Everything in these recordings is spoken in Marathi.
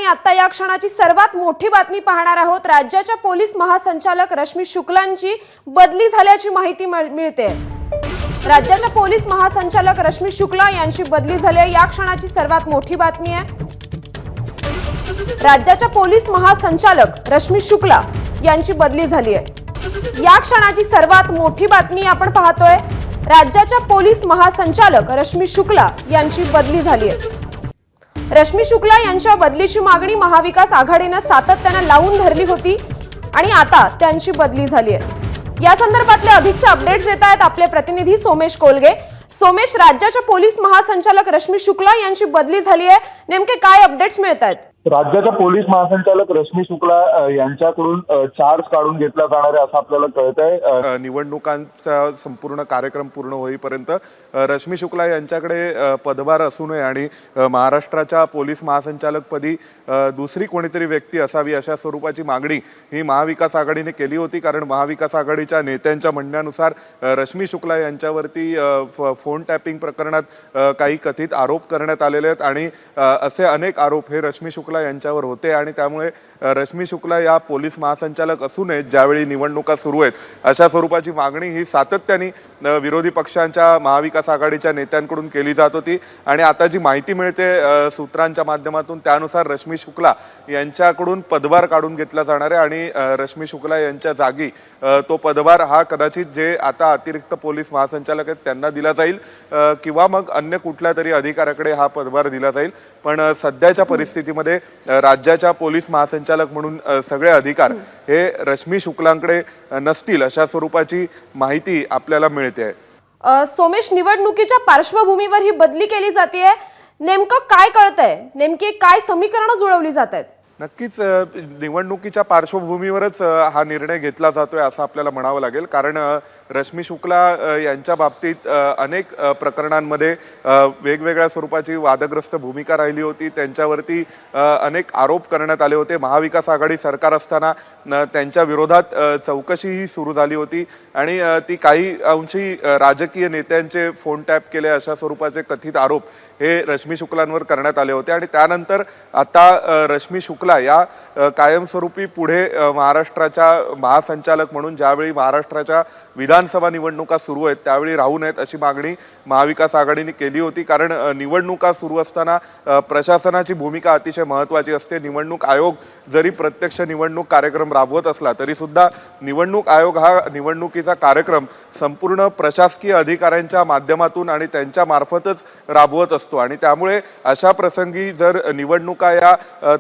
आता या क्षणाची सर्वात मोठी बातमी पाहणार आहोत। राज्याच्या पोलीस महासंचालक रश्मी शुक्लांची बदली झाल्याची माहिती मिळते। राज्याच्या पोलीस महासंचालक रश्मी शुक्ला यांची बदली झाली आहे, या क्षणाची सर्वात मोठी बातमी आहे। राज्याच्या पोलीस महासंचालक रश्मी शुक्ला यांची बदली झाली आहे, या क्षणाची सर्वात मोठी बातमी आपण पाहतोय। राज्याच्या पोलीस महासंचालक रश्मी शुक्ला यांची बदली झाली आहे। रश्मी शुक्ला यांच्या बदलीची मागणी महाविकास आघाडीने सातत्याने लावून धरली होती आणि आता त्यांची बदली झाली आहे। या संदर्भातले अधिकचे अपडेट्स देत आहेत आपले प्रतिनिधी सोमेश कोलगे। सोमेश, राज्याच्या पोलीस महासंचालक रश्मी शुक्ला यांची बदली झाली आहे, नेमके काय अपडेट्स मिळत आहेत? राज्याच्या पोलीस महासंचालक रश्मी शुक्ला यांच्याकडून चार्ज काढून घेतला जाणार आहे असं आपल्याला कळतंय। निवडणुकांचा संपूर्ण कार्यक्रम पूर्ण होईपर्यंत रश्मी शुक्ला यांच्याकडे पदभार असू नये आणि महाराष्ट्राच्या पोलीस महासंचालकपदी दुसरी कोणीतरी व्यक्ती असावी अशा स्वरूपाची मागणी ही महाविकास आघाडीने केली होती। कारण महाविकास आघाडीच्या नेत्यांच्या म्हणण्यानुसार रश्मी शुक्ला यांच्यावरती फोन टॅपिंग प्रकरणात काही कथित आरोप करण्यात आलेले आहेत आणि असे अनेक आरोप हे रश्मी शुक्ला यांच्यावर होते आणि त्यामुळे रश्मी शुक्ला या पोलीस महासंचालक असू नयेत ज्यावेळी निवडणुका सुरू आहेत अशा स्वरूपाची मागणी ही सातत्याने विरोधी पक्षांच्या महाविकास आघाडीच्या नेत्यांकडून केली जात होती। आणि आता जी माहिती मिळते सूत्रांच्या माध्यमातून त्यानुसार रश्मी शुक्ला यांच्याकडून पदभार काढून घेतला जाणार आहे आणि रश्मी शुक्ला यांच्या जागी तो पदभार हा कदाचित जे आता अतिरिक्त पोलीस महासंचालक आहेत त्यांना दिला जाईल किंवा मग अन्य कुठल्या तरी अधिकाऱ्याकडे हा पदभार दिला जाईल। पण सध्याच्या परिस्थितीमध्ये राज्याच्या पोलीस महासंचालक म्हणून सगळे अधिकार हे रश्मी शुक्लांकडे नसतील अशा स्वरूपाची माहिती आपल्याला मिळते आहे। सोमेश, निवडणुकीच्या पार्श्वभूमीवर ही बदली केली जाते, नेमकं काय कळतंय? नेमकी काय समीकरणं जुळवली जात आहेत? नक्कीच निवडणुकीच्या पार्श्वभूमीवरच हा निर्णय घेतला जातोय असं आपल्याला म्हणावं लागेल। कारण रश्मी शुक्ला यांच्या बाबतीत अनेक प्रकरणांमध्ये वेगवेगळ्या स्वरूपाची वादग्रस्त भूमिका राहिली होती, त्यांच्यावरती अनेक आरोप करण्यात आले होते। महाविकास आघाडी सरकार असताना त्यांच्या विरोधात चौकशीही सुरू झाली होती आणि ती काही अंशी राजकीय नेत्यांचे फोन टॅप केले अशा स्वरूपाचे कथित आरोप हे रश्मी शुक्लांवर करण्यात आले होते। आणि त्यानंतर आता रश्मी शुक्ला या कायमस्वरूपी पुढे महाराष्ट्राच्या महासंचालक म्हणून ज्यावेळी महाराष्ट्राच्या विधानसभा निवडणुका सुरू आहेत त्यावेळी राहू नयेत अशी मागणी महाविकास आघाडीने केली होती। कारण निवडणुका सुरू असताना प्रशासनाची भूमिका अतिशय महत्त्वाची असते। निवडणूक आयोग जरी प्रत्यक्ष निवडणूक कार्यक्रम राबवत असला तरी सुद्धा निवडणूक आयोग हा निवडणुकीचा कार्यक्रम संपूर्ण प्रशासकीय अधिकाऱ्यांच्या माध्यमातून आणि त्यांच्या मार्फतच राबवत असतो आणि त्यामुळे अशा प्रसंगी जर निवडणुका या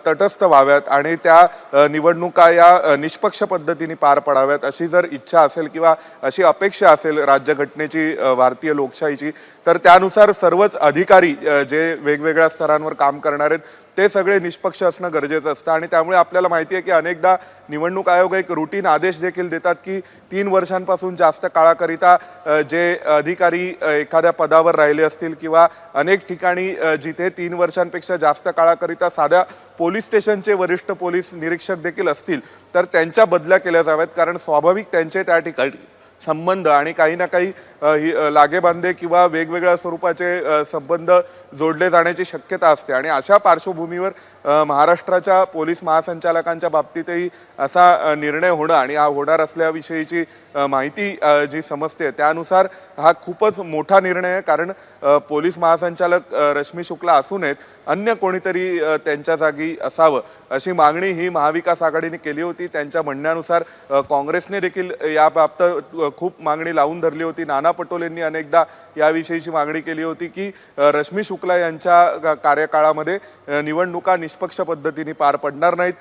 तटस्थ व्हाव्यात आणि त्या निवडणुका या निष्पक्ष पद्धतीने पार पडाव्यात अशी जर इच्छा असेल किंवा अशी अपेक्षा असेल राज्यघटनेची भारतीय लोकशाहीची तर त्यानुसार सर्वच अधिकारी जे वेगवेगळ्या स्तरांवर काम करणार आहेत ते सगळे निष्पक्ष असणं गरजेचं असतं। आणि त्यामुळे आपल्याला माहिती आहे की अनेकदा निवडणूक आयोग एक रुटीन आदेश देखील देतात की 3 वर्षांपासून जास्त काळाकरिता जे अधिकारी एखाद्या पदावर राहिले असतील किंवा अनेक ठिकाणी जिथे 3 वर्षांपेक्षा जास्त काळाकरिता साध्या पोलीस स्टेशनचे वरिष्ठ पोलीस निरीक्षक देखील असतील तर त्यांच्या बदल्या केल्या जाव्यात। कारण स्वाभाविक त्यांचे त्या ठिकाणी संबंध आणि काही ना काही लागेबांधे किंवा वेगवेगळ्या स्वरूपाचे संबंध जोडले जाण्याची शक्यता असते आणि अशा पार्श्वभूमीवर महाराष्ट्राच्या पोलीस महासंचालकांच्या बाबतीतही असा निर्णय होणं आणि हा होणार असल्याविषयीची माहिती जी समजते त्यानुसार हा खूपच मोठा निर्णय आहे। कारण पोलीस महासंचालक रश्मी शुक्ला असू नयेत, अन्य कोणीतरी त्यांच्या जागी असावं अशी मागणी ही महाविकास आघाडीने केली होती। त्यांच्या म्हणण्यानुसार काँग्रेसने देखील याबाबत खूप मागणी लावून धरली होती। नाना पटोलेंनी अनेकदा याविषयीची मागणी केली होती की रश्मी शुक्ला यांच्या कार्यकाळामध्ये निवडणुका निष्पक्ष पद्धतीने पार पडणार नाहीत,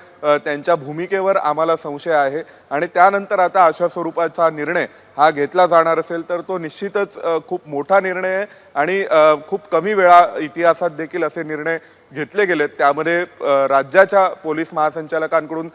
त्यांच्या भूमिकेवर आम्हाला संशय आहे। आणि त्यानंतर आता अशा स्वरूपाचा निर्णय हा घेतला जाणार असेल तर तो निश्चितच खूप मोठा निर्णय आहे आणि खूप कमी वेळा इतिहासात देखील असे निर्णय घेतले गेलेत। त्यामध्ये राज्याच्या पोलीस महासंचालकांकडून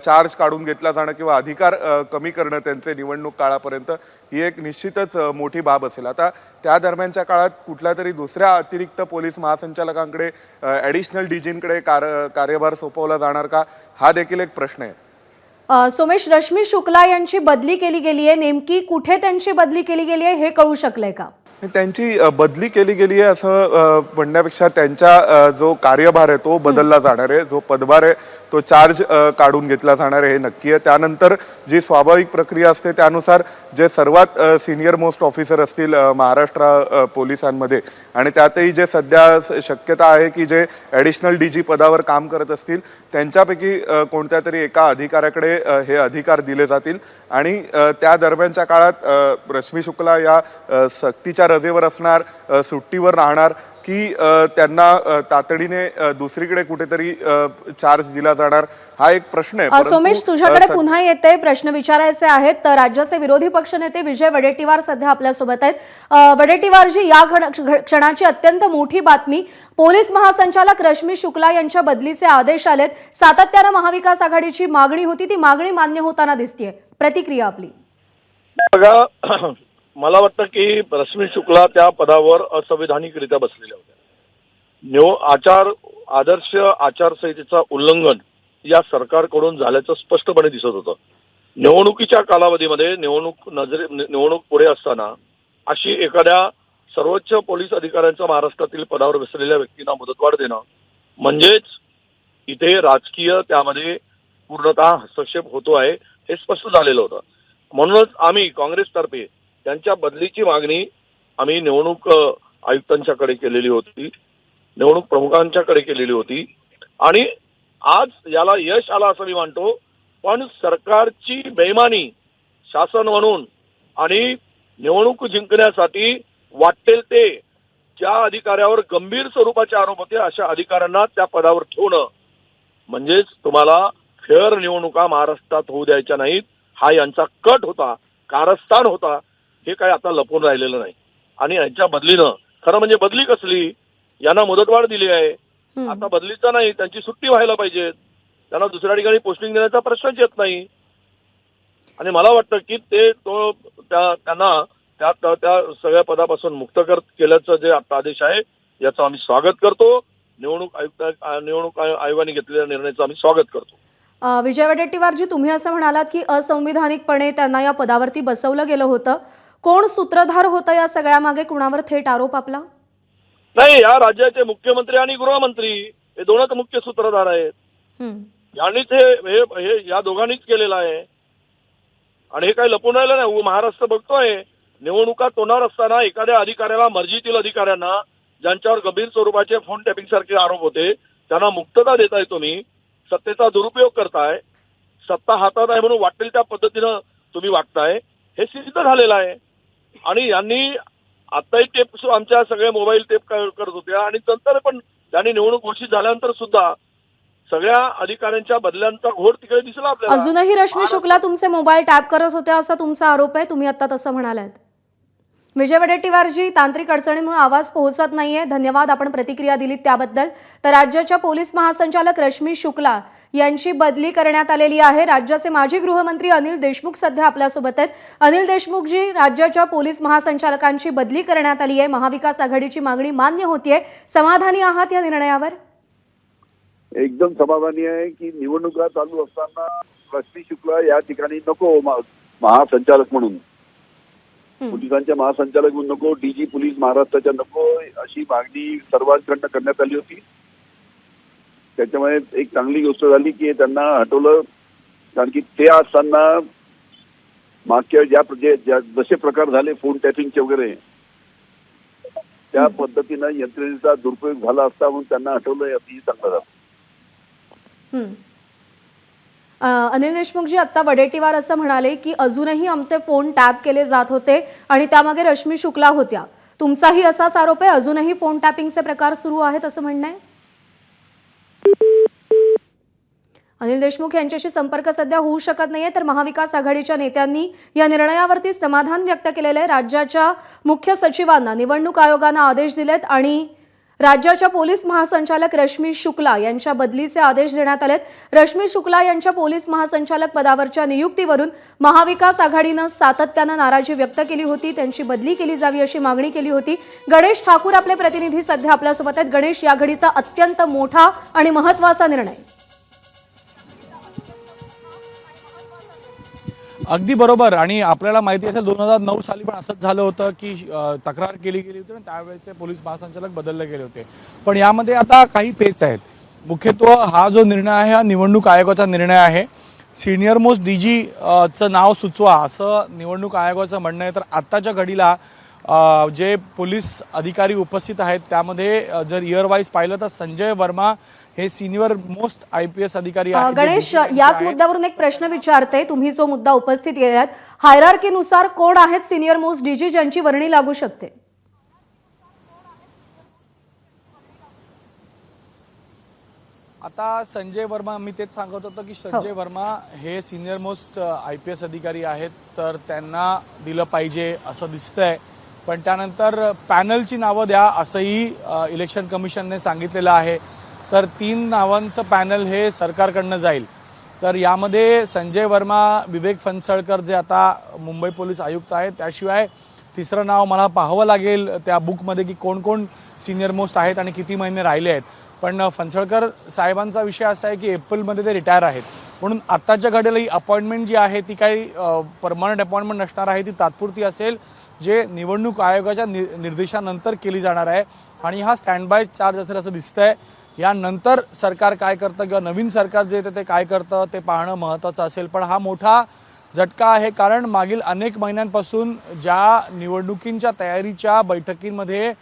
चार्ज काढून घेतला जाणं किंवा अधिकार कमी करणं त्यांचे निवडणूक काळापर्यंत ही एक निश्चितच मोठी बाब असेल। आता त्या दरम्यानच्या काळात कुठल्या तरी दुसऱ्या अतिरिक्त पोलीस महासंचालकांकडे ॲडिशनल डीजींकडे कार्यभार सोपवला जाणार का हा देखील एक प्रश्न आहे। सोमेश, रश्मी शुक्ला यांची बदली केली गेली आहे, नेमकी कुठे त्यांची बदली केली गेली आहे हे कळू शकलंय का? त्यांची बदली केली गेली आहे असं म्हणण्यापेक्षा त्यांच्या जो कार्यभार आहे तो बदलला जाणार आहे, जो पदभार आहे तो चार्ज काढून घेतला जाणार आहे, हे नक्की आहे. त्यानंतर जी स्वाभाविक प्रक्रिया असते त्यानुसार जे सर्वात सिनियर मोस्ट ऑफिसर असतील महाराष्ट्र पोलिसांमध्ये, आणि त्यातही जे सध्या शक्यता आहे की जे ॲडिशनल DG पदावर काम करत असतील त्यांच्यापैकी कोणत्या तरी एका अधिकाऱ्याकडे हे अधिकार दिले जातील. आणि त्या दरम्यानच्या काळात रश्मी शुक्ला या सक्तीच्या रजेवर असणार, सुट्टीवर राहणार की त्यांना तातडीने दुसरीकडे कुठेतरी चार्ज दिला जाणार, हा एक प्रश्न आहे. सोमेश, तुझ्याकडे पुन्हा येते, प्रश्न विचारायचे आहेत. तर राज्याचे विरोधी पक्षनेते विजय वडेट्टीवार सध्या आपल्यासोबत आहेत. वडेट्टीवारजी, या क्षणाची अत्यंत मोठी बातमी, पोलीस महासंचालक रश्मी शुक्ला यांच्या बदलीचे आदेश आलेत. सातत्यानं महाविकास आघाडीची मागणी होती, ती मागणी मान्य होताना दिसतेय. प्रतिक्रिया आपली. बघा, मला वाटतं की रश्मी शुक्ला त्या पदावर असंवैधानिकरित्या बसलेल्या होत्या. आदर्श आचारसंहितेचं उल्लंघन या सरकारकडून झाल्याचं स्पष्टपणे दिसत होतं. निवडणुकीच्या कालावधीमध्ये निवडणूक पुढे असताना अशी एखाद्या सर्वोच्च पोलीस अधिकाऱ्यांच्या महाराष्ट्रातील पदावर बसलेल्या व्यक्तींना मुदतवाढ देणं म्हणजेच इथे राजकीय त्यामध्ये पूर्णतः हस्तक्षेप होतो आहे हे स्पष्ट झालेलं होतं. म्हणूनच आम्ही काँग्रेसतर्फे त्यांच्या बदलीची मागणी आम्ही निवडणूक आयुक्तांच्याकडे केलेली होती, निवडणूक प्रमुखांच्याकडे केलेली होती, आणि आज याला यश आलं असं मी मानतो. पण सरकारची बेईमानी शासन म्हणून आणि निवडणूक जिंकण्यासाठी वाटेल ते ज्या अधिकाऱ्यावर गंभीर स्वरूपाचे आरोप होते अशा अधिकाऱ्यांना त्या पदावर ठेवणं म्हणजेच तुम्हाला फेअर निवडणुका महाराष्ट्रात होऊ द्यायच्या नाहीत, हा यांचा कट होता, कारस्थान होता. हे काय आता लपून राहिलेलं नाही. आणि यांच्या बदलीनं खरं म्हणजे बदली कसली, यांना मुदतवाढ दिली आहे, आता बदलीचा नाही, त्यांची सुट्टी व्हायला पाहिजे, त्यांना दुसऱ्या ठिकाणी पोस्टिंग देण्याचा प्रश्नच येत नाही. आणि मला वाटतं की त्यांना त्या सगळ्या पदापासून मुक्त केल्याचं जे आता आदेश आहे याचं आम्ही स्वागत करतो. निवडणूक आयोगाने घेतलेल्या निर्णयाचं आम्ही स्वागत करतो. विजय वडेट्टीवारजी, तुम्ही असं म्हणालात की असंविधानिकपणे त्यांना या पदावरती बसवलं गेलं होतं. कोण सूत्रधार होतं या सगळ्या मागे, कुणावर थेट आरोप आपला? नाही, या राज्याचे मुख्यमंत्री आणि गृहमंत्री हे दोनच मुख्य सूत्रधार आहेत. यांनीच हे या दोघांनीच केलेलं आहे. आणि हे काही लपून राहिलं नाही. महाराष्ट्र बघतोय निवडणुका तोंडावर असताना एखाद्या अधिकाऱ्याला, मर्जीतील अधिकाऱ्यांना ज्यांच्यावर गंभीर स्वरूपाचे फोन टॅपिंग सारखे आरोप होते त्यांना मुक्तता देताय, तुम्ही सत्तेचा दुरुपयोग करताय, सत्ता हातात आहे म्हणून वाटेल त्या पद्धतीनं तुम्ही वागताय, हे सिद्ध झालेलं आहे. आणि यांनी आताही टेप आमच्या सगळे मोबाईल टेप करत होत्या आणि नंतर पण त्यांनी निवडणूक घोषित झाल्यानंतर सुद्धा सगळ्या अधिकाऱ्यांच्या बदल्यांचा घोर तिकडे दिसला आपल्याला. अजूनही रश्मी शुक्ला तुमचे मोबाईल टॅप करत होते असा तुमचा आरोप आहे, तुम्ही आता तसं म्हणालात. विजय वडेट्टीवारजी, तांत्रिक अडचणीमुळे आवाज पोहोचत नाहीये. धन्यवाद, आपण प्रतिक्रिया दिलीत त्याबद्दल. तर राज्याच्या पोलीस महासंचालक रश्मी शुक्ला यांची बदली करण्यात आलेली आहे. राज्याचे माजी गृहमंत्री अनिल देशमुख सध्या आपल्यासोबत आहेत. अनिल देशमुखजी, राज्याच्या पोलीस महासंचालकांची बदली करण्यात आली आहे. महाविकास आघाडीची मागणी मान्य होतीये. समाधानी आहात या निर्णयावर? एकदम समाधानी आहे की निवडणुका चालू असताना रश्मी शुक्ला या ठिकाणी नको, महासंचालक म्हणून पोलिसांच्या महासंचालक म्हणून नको, DG पोलीस महाराष्ट्राच्या नको, अशी मागणी सर्वांकडनं करण्यात आली होती. त्याच्यामुळे एक चांगली गोष्ट झाली की त्यांना हटवलं. कारण की ते असताना मागच्या जसे प्रकार झाले फोन टॅपिंगचे वगैरे त्या पद्धतीनं यंत्रणेचा दुरुपयोग झाला असता म्हणून त्यांना हटवलं, अतिशय चांगलं झालं. अनिल देशमुखजी, आता वडेट्टीवार असं म्हणाले की अजूनही आमचे फोन टॅप केले जात होते आणि त्यामागे रश्मी शुक्ला होत्या. तुमचाही असाच आरोप आहे, अजूनही फोन टॅपिंगचे प्रकार सुरू आहेत असं म्हणणं आहे? अनिल देशमुख यांच्याशी संपर्क सध्या होऊ शकत नाहीये. तर महाविकास आघाडीच्या नेत्यांनी या निर्णयावरती समाधान व्यक्त केलेलं आहे. राज्याच्या मुख्य सचिवांना निवडणूक आयोगानं आदेश दिलेत आणि राज्याच्या पोलीस महासंचालक रश्मी शुक्ला यांच्या बदलीचे आदेश देण्यात आलेत. रश्मी शुक्ला यांच्या पोलीस महासंचालक पदावरच्या नियुक्तीवरून महाविकास आघाडीनं सातत्यानं नाराजी व्यक्त केली होती. त्यांची बदली केली जावी अशी मागणी केली होती. गणेश ठाकूर आपले प्रतिनिधी सध्या आपल्यासोबत आहेत. गणेश, या घडीचा अत्यंत मोठा आणि महत्त्वाचा निर्णय. अगदी बरोबर. आणि आपल्याला माहिती असेल 2009 साली पण असंच झालं होतं की तक्रार केली गेली होती आणि त्यावेळेचे पोलीस महासंचालक बदलले गेले होते. पण यामध्ये आता काही पेच आहेत. मुख्यत्वे हा जो निर्णय आहे हा निवडणूक आयोगाचा निर्णय आहे. सिनियर मोस्ट डीजी चं नाव सुचवा असं निवडणूक आयोगाचं म्हणणं आहे. तर आत्ताच्या घडीला जे पोलीस अधिकारी उपस्थित आहेत त्यामध्ये जर इयर वाईज पाहिलं तर संजय वर्मा हे सिनियर मोस्ट IPS अधिकारी आहेत. गणेश, याच मुद्द्यावरून एक प्रश्न विचारते. तुम्ही जो मुद्दा उपस्थित केलात, हायरार्कीनुसार कोण आहेत सिनियर मोस्ट डीजी ज्यांची वर्णी लागू शकते? आता संजय वर्मा, मी तेच सांगत होतो की संजय वर्मा हे सिनियर मोस्ट IPS अधिकारी आहेत, तर त्यांना दिलं पाहिजे असं दिसतंय. पण त्यानंतर पॅनलची नावं द्या असंही इलेक्शन कमिशनने सांगितलेलं आहे. तर 3 नावांचं पॅनल हे सरकारकडनं जाईल. तर यामध्ये संजय वर्मा, विवेक फणसळकर जे आता मुंबई पोलीस आयुक्त आहेत, त्याशिवाय तिसरं नाव मला पाहावं लागेल त्या बुकमध्ये की कोण कोण सिनियर मोस्ट आहेत आणि किती महिने राहिले आहेत. पण फणसळकर साहेबांचा विषय असा आहे की एप्रिलमध्ये ते रिटायर आहेत, म्हणून आत्ताच्या घडीला ही अपॉइंटमेंट जी आहे ती काही परमनंट अपॉइंटमेंट नसणार आहे, ती तात्पुरती असेल, जे निवडणूक आयोगाच्या निर्देशानंतर केली जाणार आहे. आणि हा स्टँड बाय चार्ज असेल असं दिसतंय. यानंतर सरकार काय करतं किंवा नवीन सरकार जे येतं ते काय करतं ते पाहणं महत्त्वाचं असेल. पण हा मोठा झटका आहे, कारण मागील अनेक महिन्यांपासून ज्या निवडणुकींच्या तयारीच्या बैठकींमध्ये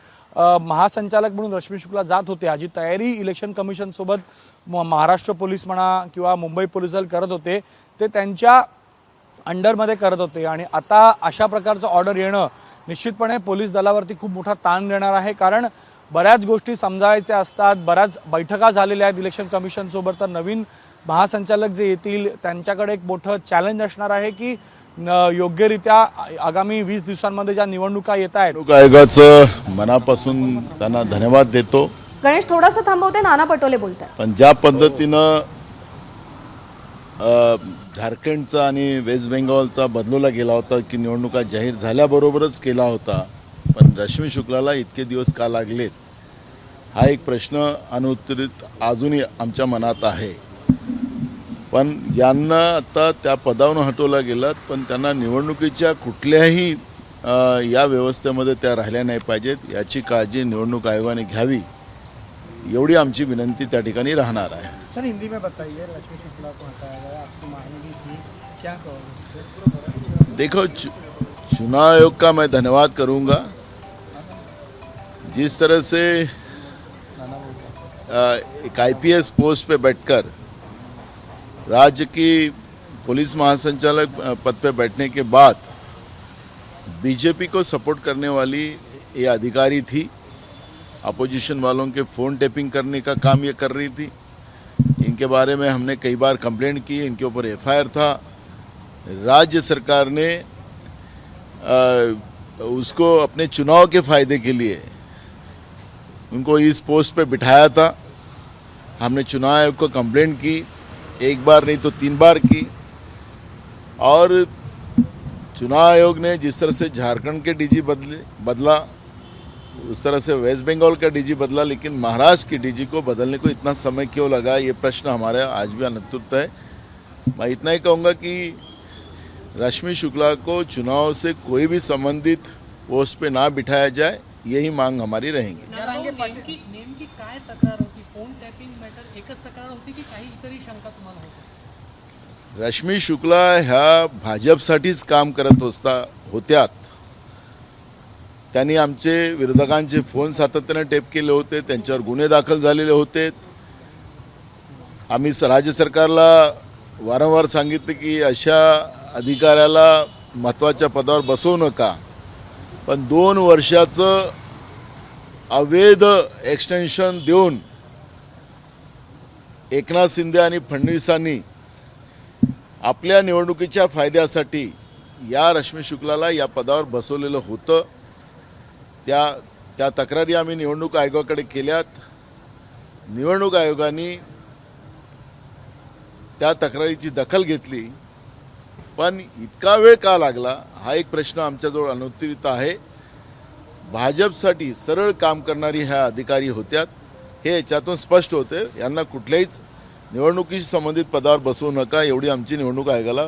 महासंचालक म्हणून रश्मी शुक्ला जात होत्या, जी तयारी इलेक्शन कमिशनसोबत महाराष्ट्र पोलीस म्हणा किंवा मुंबई पोलीस दल करत होते, ते त्यांच्या अंडरमध्ये करत होते. आणि आता अशा प्रकारचं ऑर्डर येणं निश्चितपणे पोलीस दलावरती खूप मोठा ताण देणार आहे. कारण बऱ्याच गोष्टी समजायच्या असतात, बऱ्याच बैठका झालेल्या आहेत इलेक्शन कमिशनसोबत. तर नवीन महासंचालक जे येतील त्यांच्याकडे एक मोठं चॅलेंज असणार आहे की योग्यरित्या आगामी 20 दिवसांमध्ये ज्या निवडणुका येत आहेत. निवडणूक आयोगाचं मनापासून त्यांना धन्यवाद देतो. गणेश, थोडंसं थांबवते, नाना पटोले बोलतात. पण ज्या पद्धतीनं झारखंडचा आणि वेस्ट बेंगॉलचा बदलवला गेला होता की निवडणुका जाहीर झाल्याबरोबरच केला होता, पण रश्मी शुक्लाला इतके दिवस का लागलेत हा एक प्रश्न अनुत्तरित अजूनही आमच्या मनात आहे. पण यांना आता त्या पदावरून हटवलं गेलं, पण त्यांना निवडणुकीच्या कुठल्याही या व्यवस्थेमध्ये त्या राहिल्या नाही पाहिजेत याची काळजी निवडणूक आयोगाने घ्यावी, एवढी आमची विनंती त्या ठिकाणी राहणार आहे. सर, हिंदी में बताइए, रश्मी शुक्ला को हटाया गया, आपकी मांग भी थी, क्या कहोगे? देखो, चुनाव आयोग का मैं धन्यवाद करूंगा. जिस तरह से एक IPS पोस्ट पे बैठकर राज्य की पुलिस महासंचालक पद पे बैठने के बाद बीजेपी को सपोर्ट करने वाली ये अधिकारी थी, अपोजिशन वालों के फ़ोन टैपिंग करने का काम ये कर रही थी. इनके बारे में हमने कई बार कंप्लेंट की, इनके ऊपर FIR था. राज्य सरकार ने उसको अपने चुनाव के फ़ायदे के लिए उनको इस पोस्ट पे बिठाया था. हमने चुनाव आयोग को कंप्लेंट की, एक बार नहीं तो 3 बार की. और चुनाव आयोग ने जिस तरह से झारखंड के DG बदला, उस तरह से वेस्ट बंगाल का DG बदला, लेकिन महाराष्ट्र की DG को बदलने को इतना समय क्यों लगा, ये प्रश्न हमारे आज भी अनुत्तरित है. मैं इतना ही कहूँगा कि रश्मी शुक्ला को चुनाव से कोई भी संबंधित पोस्ट पे ना बिठाया जाए, यही मांग हमारी रहेंगी. नेमकी काय तक्रार होती? फोन टॅपिंग मॅटर एकच तक्रार होती की काही इतरही शंका तुम्हाला होत्या? रश्मी शुक्ला ह्या भाजपसाठीच काम करत होत्यात. त्यांनी आमचे विरोधकांचे फोन सातत्याने टेप केले होते, त्यांच्यावर गुन्हे दाखल झालेले होते. आम्ही राज्य सरकारला वारंवार सांगितले की अशा अधिकाऱ्याला महत्त्वाच्या पदावर बसवू नका. पण 2 वर्षाचं अवैध एक्सटेन्शन देऊन एकनाथ शिंदे आणि फडणवीसांनी आपल्या निवडणुकीच्या फायद्यासाठी या रश्मी शुक्लाला या पदावर बसवलेलं होतं. त्या तक्रारी आम्ही निवडणूक आयोगाकडे केल्यात. निवडणूक आयोगाने त्या तक्रारीची दखल घेतली, पण इतका वेळ का लागला हा एक प्रश्न आमच्याजवळ अनुत्तरित आहे. भाजपसाठी सरळ काम करणारी ह्या अधिकारी होत्यात, हे याच्यातून स्पष्ट होते. यांना कुठल्याहीच निवडणुकीशी संबंधित पदावर बसवू नका, एवढी आमची निवडणूक आयोगाला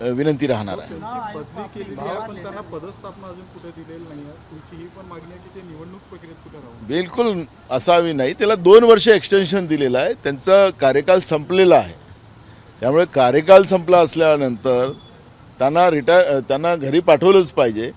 विनंती राहणार आहे. बदली केलेली आहे पण त्यांना पदस्थापना अजून कुठे दिलेली नाही आहे. तुमची ही पण मागणी आहे की ते निवडणूक प्रक्रियेत कुठे राहू. बिलकुल असावी नाही. त्याला 2 वर्ष एक्सटेन्शन दिलेलं आहे. त्यांचा कार्यकाल संपलेला आहे. त्यामुळे कार्यकाल संपला असल्यानंतर त्यांना घरी पाठवलंच पाहिजे.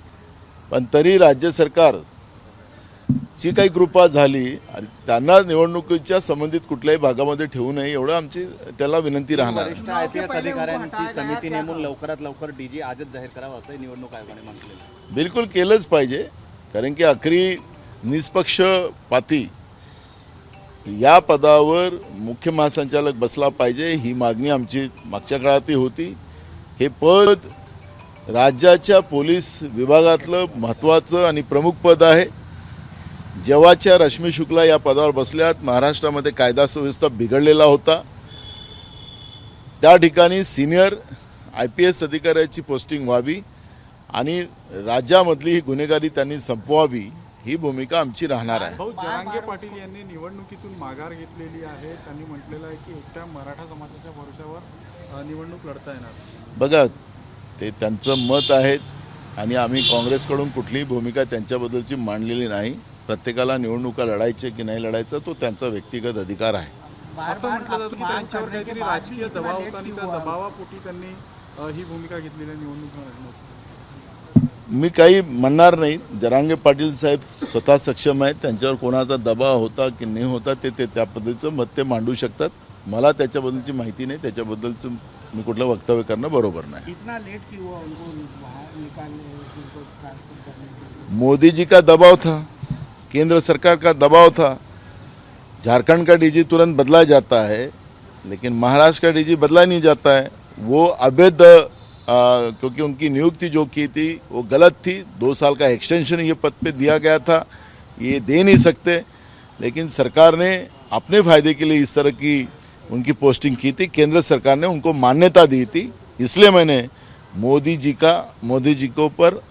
पण तरी राज्य सरकारची काही कृपा झाली आणि त्यांना निवडणुकीच्या संबंधित कुठल्याही भागामध्ये ठेवू नये एवढं आमची त्याला विनंती राहणार. वरिष्ठ IPS अधिकाऱ्यांची समिती नेमून लवकरात लवकर डीजी आजच जाहीर करावं असंही निवडणूक आयोगाने म्हटलेलं आहे. बिलकुल केलंच पाहिजे. कारण की आखरी निष्पक्षपाती या पदावर मुख्य महासंचालक बसला पाहिजे ही मागणी आमची मागच्या काळातही होती. हे पद राज्याच्या पोलीस विभागातलं महत्त्वाचं आणि प्रमुख पद आहे. जेव्हाच्या रश्मी शुक्ला या पदावर बसल्यात महाराष्ट्रामध्ये कायदा सुव्यवस्था बिघडलेला होता. त्या ठिकाणी सिनियर IPS अधिकाऱ्याची पोस्टिंग व्हावी आणि राज्यामधली ही गुन्हेगारी त्यांनी संपवावी ही भूमिका आमची राहणार आहे. भाऊ जरांगे पाटील यांनी निवडणुकीतून माघार घेतलेली आहे. त्यांनी म्हटलेलं आहे की एकट्या मराठा समाजाच्या भरोश्यावर निवडणूक लढता येणार. बघा ते त्यांचं मत आहे आणि आम्ही काँग्रेसकडून कुठलीही भूमिका त्यांच्याबद्दलची मांडलेली नाही. प्रत्येकाला निवडणुका लढायचे की नाही लढायचं तो त्यांचा व्यक्तिगत अधिकार आहे. असं म्हटलं जातं की त्यांच्यावर काहीतरी राजकीय दबाव होता आणि त्या दबावापोटी त्यांनी ही भूमिका घेतलेली आहे निवडणूक लढण्याची. मी काही म्हणणार नाही. जरांगे पाटील साहेब स्वतः सक्षम आहेत. त्यांच्यावर कोणाचा दबाव होता की नाही होता ते त्या पद्धतीचं मत ते मांडू शकतात. मला त्याच्याबद्दलची माहिती नाही. त्याच्याबद्दलचं मी कुठलं वक्तव्य करणं बरोबर नाही. इतना लेट क्यों हुआ उनको बाहर निकालने उनको ट्रांसफर करने के लिए? मोदी जी का दबाव था, केंद्र सरकार का दबाव था. झारखंड का DG तुरंत बदला जाता है लेकिन महाराष्ट्र का DG बदला नहीं जाता है. वो अवैध क्योंकि उनकी नियुक्ति जो की थी वो गलत थी. 2 साल का एक्सटेंशन ये पद पे दिया गया था. ये दे नहीं सकते. लेकिन सरकार ने अपने फ़ायदे के लिए इस तरह की उनकी पोस्टिंग की थी. केंद्र सरकार ने उनको मान्यता दी थी. इसलिए मैंने मोदी जी के ऊपर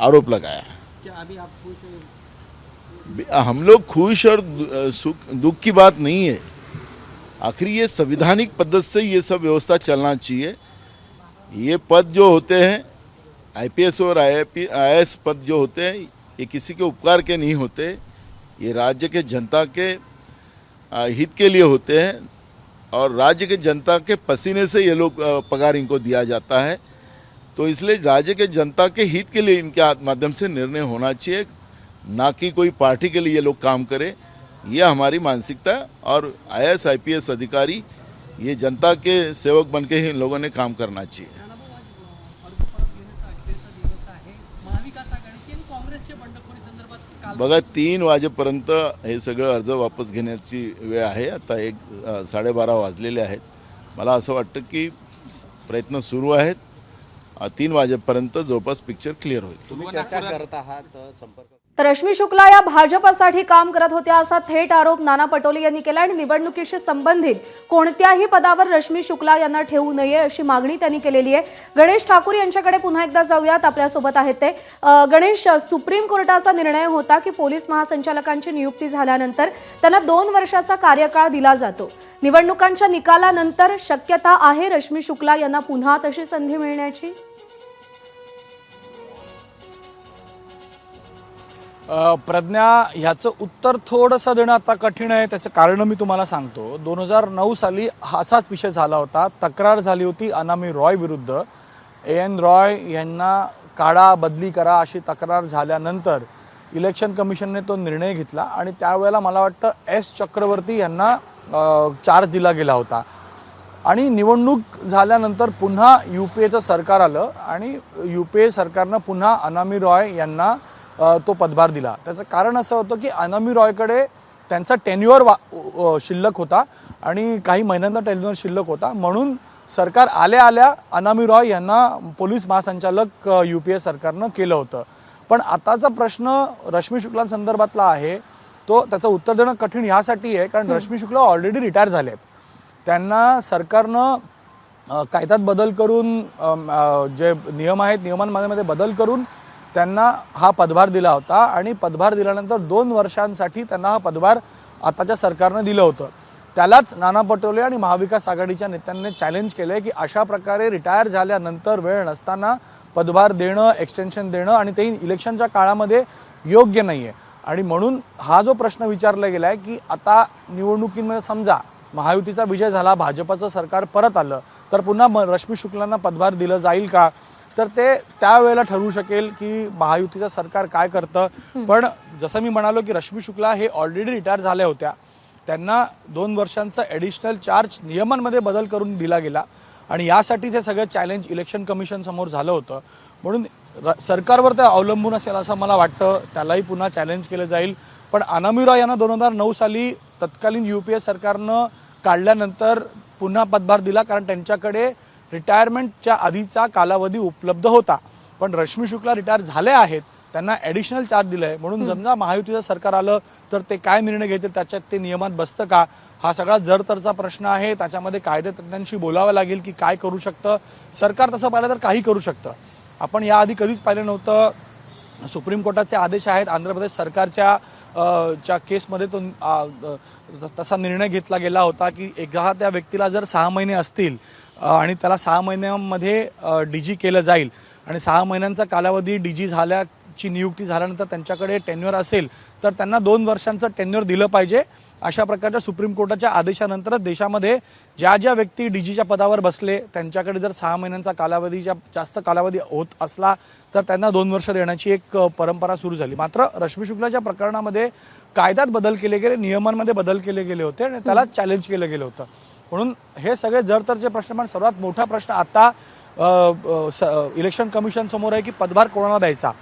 आरोप लगाया. क्या अभी आप खुश हैं? हम लोग खुश और दुख की बात नहीं है. आखिर ये संविधानिक पद्धति से ये सब व्यवस्था चलना चाहिए. ये पद जो होते हैं IPS और IAS पद जो होते हैं ये किसी के उपकार के नहीं होते. ये राज्य के जनता के हित के लिए होते हैं और राज्य के जनता के पसीने से ये लोग पगार इनको दिया जाता है. तो इसलिए राज्य के जनता के हित के लिए इनके माध्यम से निर्णय होना चाहिए, ना कि कोई पार्टी के लिए ये लोग काम करे. ये हमारी मानसिकता है और IAS IPS अधिकारी ये जनता के सेवक बन के ही इन लोगों ने काम करना चाहिए. बघा 3 वाजेपर्यंत हे सगळं अर्ज वापस घेण्याची वेळ आहे. आता 12:30 वाजलेले आहेत. मला असं वाटतं की प्रयत्न सुरू आहेत. 3 वाजेपर्यंत जवळपास पिक्चर क्लिअर होईल. तुम्ही चर्चा करत आहात संपर्क. तर रश्मी शुक्ला या भाजपसाठी काम करत होत्या असा थेट आरोप नाना पटोले यांनी केला आणि निवडणुकीशी संबंधित कोणत्याही पदावर रश्मी शुक्ला यांना ठेवू नये अशी मागणी त्यांनी केलेली आहे. गणेश ठाकूर यांच्याकडे पुन्हा एकदा जाऊयात. आपल्यासोबत आहेत ते. गणेश, सुप्रीम कोर्टाचा निर्णय होता की पोलीस महासंचालकांची नियुक्ती झाल्यानंतर त्यांना 2 वर्षाचा कार्यकाळ दिला जातो. निवडणुकांच्या निकालानंतर शक्यता आहे रश्मी शुक्ला यांना पुन्हा तशी संधी मिळण्याची? प्रज्ञा, ह्याचं उत्तर थोडंसं देणं आता कठीण आहे. त्याचं कारण मी तुम्हाला सांगतो. 2009 साली असाच विषय झाला होता. तक्रार झाली होती अनामी रॉय विरुद्ध. AN रॉय यांना काढा, बदली करा अशी तक्रार झाल्यानंतर इलेक्शन कमिशनने तो निर्णय घेतला आणि त्यावेळेला मला वाटतं S चक्रवर्ती यांना चार्ज दिला गेला होता. आणि निवडणूक झाल्यानंतर पुन्हा UPAचं सरकार आलं आणि UPA सरकारनं पुन्हा अनामी रॉय यांना तो पदभार दिला. त्याचं कारण असं होतं की अनामी रॉयकडे त्यांचा टेन्युअर शिल्लक होता आणि काही महिन्यांचा टेन्युअर शिल्लक होता. म्हणून सरकार आल्या अनामी रॉय यांना पोलीस महासंचालक UPA सरकारनं केलं होतं. पण आताचा प्रश्न रश्मी शुक्लांसंदर्भातला आहे. तो त्याचं उत्तर देणं कठीण ह्यासाठी आहे कारण रश्मी शुक्ला ऑलरेडी रिटायर झाले आहेत. त्यांना सरकारनं कायद्यात बदल करून जे नियम आहेत नियमांमध्ये बदल करून त्यांना हा पदभार दिला होता आणि पदभार दिल्यानंतर 2 वर्षांसाठी त्यांना हा पदभार आताच्या सरकारनं दिलं होतं. त्यालाच नाना पटोले आणि महाविकास आघाडीच्या नेत्यांनी चॅलेंज केलंय की अशा प्रकारे रिटायर झाल्यानंतर वेळ नसताना पदभार देणं, एक्सटेन्शन देणं आणि ते इलेक्शनच्या काळामध्ये योग्य नाहीये. आणि म्हणून हा जो प्रश्न विचारला गेलाय की आता निवडणुकीमध्ये समजा महायुतीचा विजय झाला, भाजपचं सरकार परत आलं, तर पुन्हा रश्मी शुक्लांना पदभार दिलं जाईल का, तर ते त्यावेळेला ठरवू शकेल की महायुतीचं सरकार काय करतं. पण जसं मी म्हणालो की रश्मी शुक्ला हे ऑलरेडी रिटायर झाल्या होत्या, त्यांना 2 वर्षांचा ॲडिशनल चार्ज नियमांमध्ये बदल करून दिला गेला आणि यासाठीच हे सगळं चॅलेंज इलेक्शन कमिशन समोर झालं होतं. म्हणून सरकारवर ते अवलंबून असेल असं मला वाटतं, त्यालाही पुन्हा चॅलेंज केलं जाईल. पण अनामिरा यांना 2009 साली तत्कालीन UPA सरकारनं काढल्यानंतर पुन्हा पदभार दिला, कारण त्यांच्याकडे रिटायरमेंटच्या आधीचा कालावधी उपलब्ध होता. पण रश्मी शुक्ला रिटायर झाले आहेत, त्यांना ॲडिशनल चार्ज दिलं आहे. म्हणून समजा महायुतीचं सरकार आलं तर ते काय निर्णय घेतील, त्याच्यात ते नियमात बसतं का, हा सगळा जरतरचा प्रश्न आहे. त्याच्यामध्ये कायदेतज्ञांशी बोलावं लागेल की काय करू शकतं सरकार. तसं पाहिलं तर काही करू शकतं. आपण याआधी कधीच पाहिलं नव्हतं. सुप्रीम कोर्टाचे आदेश आहेत, आंध्र प्रदेश सरकारच्या केसमध्ये तो तसा निर्णय घेतला गेला होता की एखाद्या व्यक्तीला जर 6 महिने असतील आणि त्याला 6 महिन्यामध्ये DG केलं जाईल आणि 6 महिन्यांचा कालावधी DG झाल्याची नियुक्ती झाल्यानंतर त्यांच्याकडे टेन्युअर असेल तर त्यांना 2 वर्षांचं टेन्युअर दिलं पाहिजे. अशा प्रकारच्या सुप्रीम कोर्टाच्या आदेशानंतरच देशामध्ये ज्या व्यक्ती DGच्या पदावर बसले त्यांच्याकडे जर 6 महिन्यांचा कालावधीच्या जास्त कालावधी होत असला तर त्यांना 2 वर्ष देण्याची एक परंपरा सुरू झाली. मात्र रश्मी शुक्लाच्या प्रकरणामध्ये कायद्यात बदल केले गेले, नियमांमध्ये बदल केले गेले होते आणि त्याला चॅलेंज केलं गेलं होतं. म्हणून हे सगळे जरतरचे प्रश्न. पण सर्वात मोठा प्रश्न आता इलेक्शन कमिशन समोर आहे की पदभार कोणाला द्यायचा.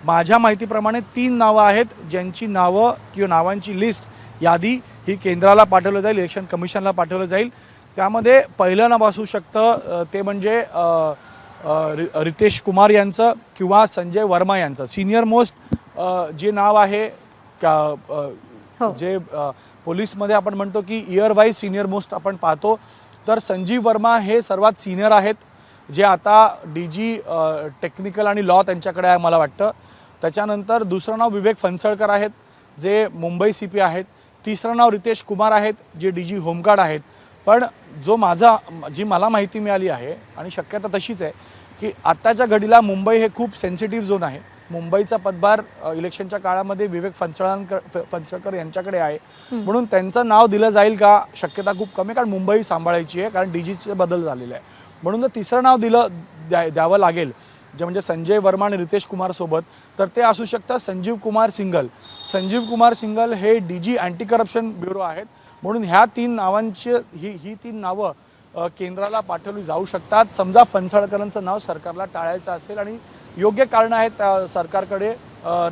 माझ्या माहितीप्रमाणे 3 नावं आहेत ज्यांची नावं किंवा नावांची लिस्ट यादी ही केंद्राला पाठवलं जाईल, इलेक्शन कमिशनला पाठवलं जाईल. त्यामध्ये पहिलं नाव असू शकतं ते म्हणजे रितेश कुमार यांचं किंवा संजय वर्मा यांचं. सिनियर मोस्ट जे नाव आहे जे पोलीसमध्ये आपण म्हणतो की इयर वाईज सिनियर मोस्ट आपण पाहतो, तर संजीव वर्मा हे सर्वात सिनियर आहेत, जे आता DG टेक्निकल आणि लॉ त्यांच्याकडे आहे मला वाटतं. त्याच्यानंतर दुसरं नाव विवेक फणसळकर आहेत जे मुंबई CP आहेत. तिसरं नाव रितेश कुमार आहेत जे DG होमगार्ड आहेत. पण जी मला माहिती मिळाली आहे आणि शक्यता तशीच आहे की आत्ताच्या घडीला मुंबई हे खूप सेन्सिटिव्ह झोन आहे. मुंबईचा पदभार इलेक्शनच्या काळामध्ये विवेक फणसळकर यांच्याकडे आहे. म्हणून त्यांचं नाव दिलं जाईल का, शक्यता खूप कमी, कारण मुंबई सांभाळायची आहे, कारण DGचे बदल झालेले आहे. म्हणून जर तिसरं नाव द्यावं लागेल जे म्हणजे संजय वर्मा आणि रितेश कुमार सोबत, तर ते असू शकतं संजीव कुमार सिंगल. संजीव कुमार सिंगल हे DG अँटी करप्शन ब्युरो आहेत. म्हणून ह्या 3 नावांची ही 3 नावं केंद्राला पाठवली जाऊ शकतात. समजा फणसळकरांचं नाव सरकारला टाळायचं असेल आणि योग्य कारणं आहेत सरकारकडे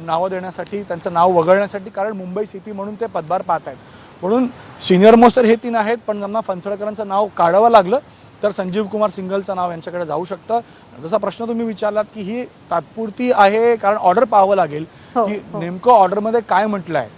नावं देण्यासाठी, त्यांचं नाव वगळण्यासाठी, कारण मुंबई CP म्हणून ते पदभार पाहत आहेत. म्हणून सिनियर मोस्ट तर हे 3 आहेत. पण समजा फणसळकरांचं नाव काढावं लागलं तर संजीव कुमार सिंगलचं नाव यांच्याकडे जाऊ शकतं. जसा प्रश्न तुम्ही विचारलात की ही तात्पुरती आहे, कारण ऑर्डर पाहावं लागेल की नेमकं ऑर्डरमध्ये काय म्हटलं आहे.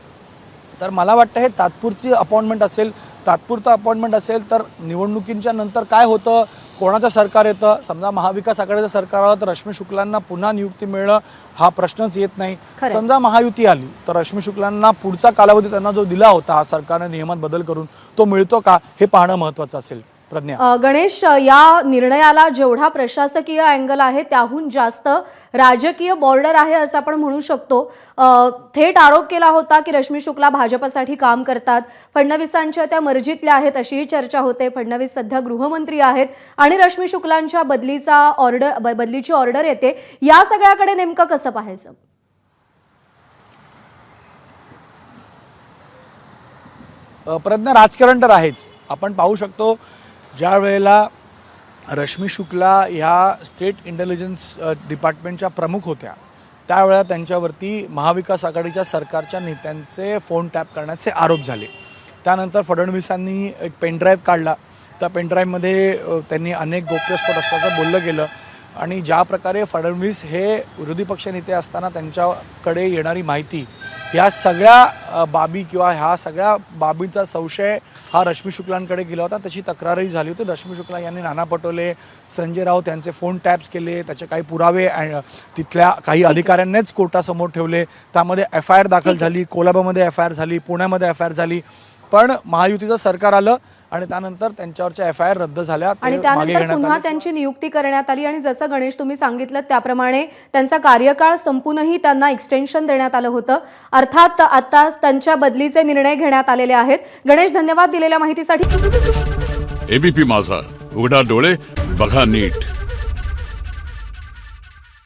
तर मला वाटतं हे तात्पुरती अपॉइंटमेंट असेल. तात्पुरतं अपॉइंटमेंट असेल तर निवडणुकींच्या नंतर काय होतं, कोणाचं सरकार येतं. समजा महाविकास आघाडीचं सरकार आलं तर रश्मी शुक्लांना पुन्हा नियुक्ती मिळणं हा प्रश्नच येत नाही. समजा महायुती आली तर रश्मी शुक्लांना पुढचा कालावधी त्यांना जो दिला होता सरकारने नियमात बदल करून तो मिळतो का, हे पाहणं महत्त्वाचं असेल. प्रज्ञा. गणेश, या निर्णयाला जेवढा प्रशासकीय अँगल आहे त्याहून जास्त राजकीय बॉर्डर आहे असं आपण म्हणू शकतो. थेट आरोप केला होता की रश्मी शुक्ला भाजपसाठी काम करतात, फडणवीसांच्या त्या मर्जीतल्या आहेत अशीही चर्चा होते. फडणवीस सध्या गृहमंत्री आहेत आणि रश्मी शुक्लांच्या बदलीची ऑर्डर येते. या सगळ्याकडे नेमकं कसं पाहायचं? प्रज्ञा, राजकारण तर आहेच. आपण पाहू शकतो ज्या वेळेला रश्मी शुक्ला ह्या स्टेट इंटेलिजन्स डिपार्टमेंटच्या प्रमुख होत्या त्यावेळेला त्यांच्यावरती महाविकास आघाडीच्या सरकारच्या नेत्यांचे फोन टॅप करण्याचे आरोप झाले. त्यानंतर फडणवीसांनी एक पेनड्राईव्ह काढला. त्या पेनड्राईव्हमध्ये त्यांनी अनेक गोप्यस्फोट असल्याचं बोललं गेलं आणि ज्या प्रकारे फडणवीस हे विरोधी पक्षनेते असताना त्यांच्याकडे येणारी माहिती, ह्या सगळ्या बाबी किंवा ह्या सगळ्या बाबींचा संशय हा रश्मी शुक्लांकडे गेला होता. तशी तक्रारही झाली होती. रश्मी शुक्ला यांनी नाना पटोले, संजय राऊत यांचे फोन टॅप्स केले, त्याचे काही पुरावे तिथल्या काही अधिकाऱ्यांनीच कोर्टासमोर ठेवले. त्यामध्ये FIR दाखल झाली, कोल्हापूरमध्ये FIR झाली, पुण्यामध्ये FIR झाली. पण महायुतीचं सरकार आलं आणि त्यानंतर त्यांच्यावरच्या FIR रद्द झाल्या, ते आणि मागे त्यानंतर घेण्यात पुन्हा आले. त्यांची नियुक्ती करण्यात आली आणि जसं गणेश तुम्ही सांगितलं त्याप्रमाणे त्यांचा कार्यकाळ संपूनही त्यांना एक्सटेन्शन देण्यात आलं होतं. अर्थात आता त्यांच्या बदलीचे निर्णय घेण्यात आलेले आहेत. गणेश, धन्यवाद दिलेल्या माहितीसाठी. ABP माझा, उघडा डोळे बघा नीट.